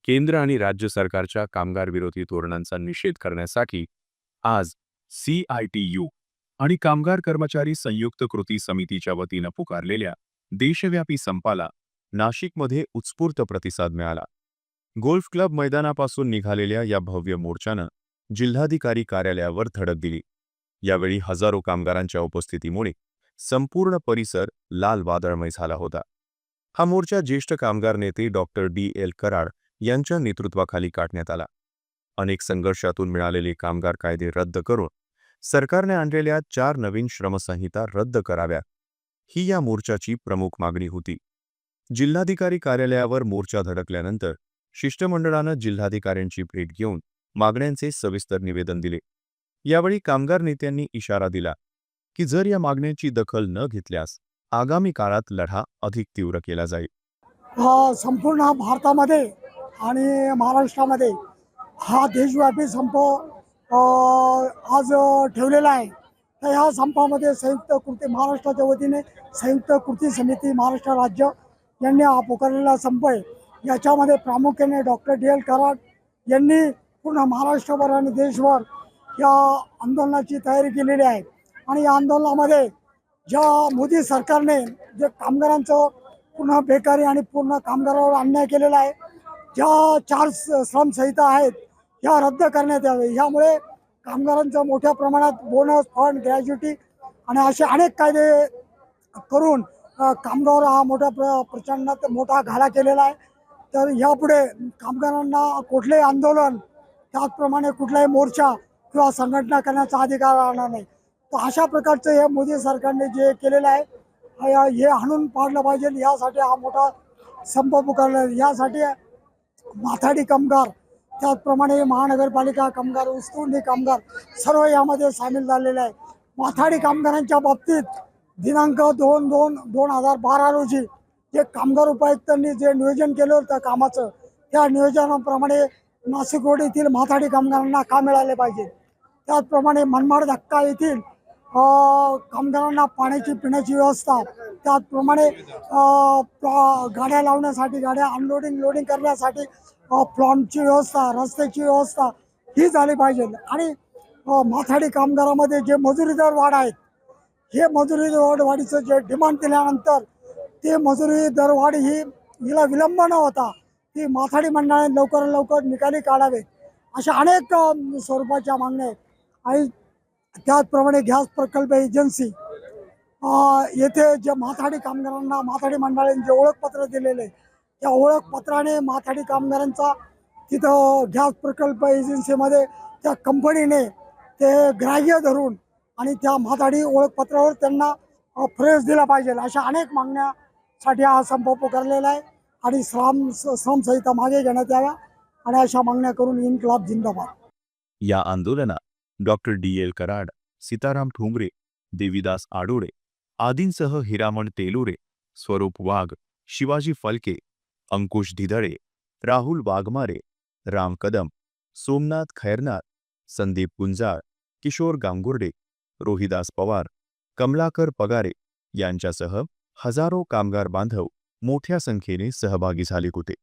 केंद्र आणि राज्य सरकारच्या कामगार विरोधी धोरणांचा निषेध करण्यासाठी आज CITU आणि कामगार कर्मचारी संयुक्त कृती समितीच्या वतीनं पुकारलेल्या देशव्यापी संपाला नाशिकमध्ये उत्स्फूर्त प्रतिसाद मिळाला। गोल्फ क्लब मैदानापासून निघालेल्या या भव्य मोर्चानं जिल्हाधिकारी कार्यालयावर धडक दिली। यावेळी हजारो कामगारांच्या उपस्थितीमुळे संपूर्ण परिसर लाल वादळमय झाला होता। हा मोर्चा ज्येष्ठ कामगार नेते डॉक्टर DL कराड यांच्या नेतृत्वाखाली काढण्यात आला। अनेक संघर्षातून मिळालेले कामगार कायदे रद्द करून सरकारने आणलेल्या 4 नवीन श्रमसंहिता रद्द कराव्यात, ही या मोर्चाची प्रमुख मागणी होती। जिल्हाधिकारी कार्यालयावर मोर्चा धडकल्यानंतर शिष्टमंडळानं जिल्हाधिकाऱ्यांची भेट घेऊन मागण्यांचे सविस्तर निवेदन दिले। यावेळी कामगार नेत्यांनी इशारा दिला की जर या मागण्यांची दखल न घेतल्यास आगामी काळात लढा अधिक तीव्र केला जाईल। संपूर्ण भारतामध्ये आणि महाराष्ट्रामध्ये हा देशव्यापी संप आज ठेवलेला आहे। तर ह्या संपामध्ये संयुक्त कृती महाराष्ट्राच्या वतीने संयुक्त कृती समिती महाराष्ट्र राज्य यांनी हा पुकारलेला संप आहे। याच्यामध्ये प्रामुख्याने डॉक्टर DL कराड यांनी पूर्ण महाराष्ट्रभर आणि देशभर या आंदोलनाची तयारी केलेली आहे। आणि या आंदोलनामध्ये ज्या मोदी सरकारने जे कामगारांचं पूर्ण बेकारी आणि पूर्ण कामगारावर अन्याय केलेला आहे, ज्या 4 श्रमसंहिता आहेत ह्या रद्द करण्यात यावे। यामुळे कामगारांचं मोठ्या प्रमाणात बोनस, फंड, ग्रॅज्युटी आणि असे अनेक कायदे करून कामगार हा प्रचंड मोठा घाला केलेला आहे। तर यापुढे कामगारांना कुठलेही आंदोलन, त्याचप्रमाणे कुठलाही मोर्चा किंवा संघटना करण्याचा अधिकार राहणार नाही। तर अशा प्रकारचं हे मोदी सरकारने जे केलेलं आहे हे हाणून पाडलं पाहिजे। यासाठी हा मोठा संप पुकारला। यासाठी माथाडी कामगार, त्याचप्रमाणे महानगरपालिका कामगार, ऊसतोडणी कामगार सर्व यामध्ये सामील झालेले आहे। माथाडी कामगारांच्या बाबतीत दिनांक 2/2/2012 रोजी जे कामगार उपायुक्तांनी जे नियोजन केलं होतं कामाचं, त्या नियोजनाप्रमाणे नाशिक रोड येथील माथाडी कामगारांना काम मिळाले पाहिजे। त्याचप्रमाणे मनमाड धक्का येथील कामगारांना पाण्याची पिण्याची व्यवस्था, त्याचप्रमाणे गाड्या लावण्यासाठी, गाड्या अनलोडिंग लोडिंग करण्यासाठी प्लॉटची व्यवस्था, रस्त्याची व्यवस्था ही झाली पाहिजे। आणि माथाडी कामगारामध्ये जे मजुरी दर वाढ आहेत, हे मजुरी वाढीचं जे डिमांड दिल्यानंतर ते मजुरी दरवाढ हिला विलंब न होता ती माथाडी मंडळाने लवकरात लवकर निकाली काढावे, अशा अनेक स्वरूपाच्या मागण्या आहेत। आणि त्याचप्रमाणे गॅस प्रकल्प एजन्सी येथे जे माथाडी कामगारांना माथाडी मंडळाने जे ओळखपत्र दिलेले, त्या ओळखपत्राने माथाडी कामगारांचा तिथं गॅस प्रकल्प एजन्सीमध्ये त्या कंपनीने ते ग्राह्य धरून आणि त्या माथाडी ओळखपत्रावर त्यांना प्रवेश दिला पाहिजे, अशा अनेक मागण्यासाठी हा संप पुकारलेला आहे। आणि श्रमसंहिता मागे घेण्यात याव्या आणि अशा मागण्या करून इन्क्लाब जिंदाबाद। या आंदोलनात डॉक्टर DL कराड, सीताराम ठोंबरे, देवीदास आडोळे आदींसह हिरामण तेलुरे, स्वरूप वाघ, शिवाजी फलके, अंकुश ढिधळे, राहुल वाघमारे, राम कदम, सोमनाथ खैरनार, संदीप गुंजाळ, किशोर गांगुर्डे, रोहिदास पवार, कमलाकर पगारे यांच्यासह हजारो कामगार बांधव मोठ्या संख्येने सहभागी झाले होते।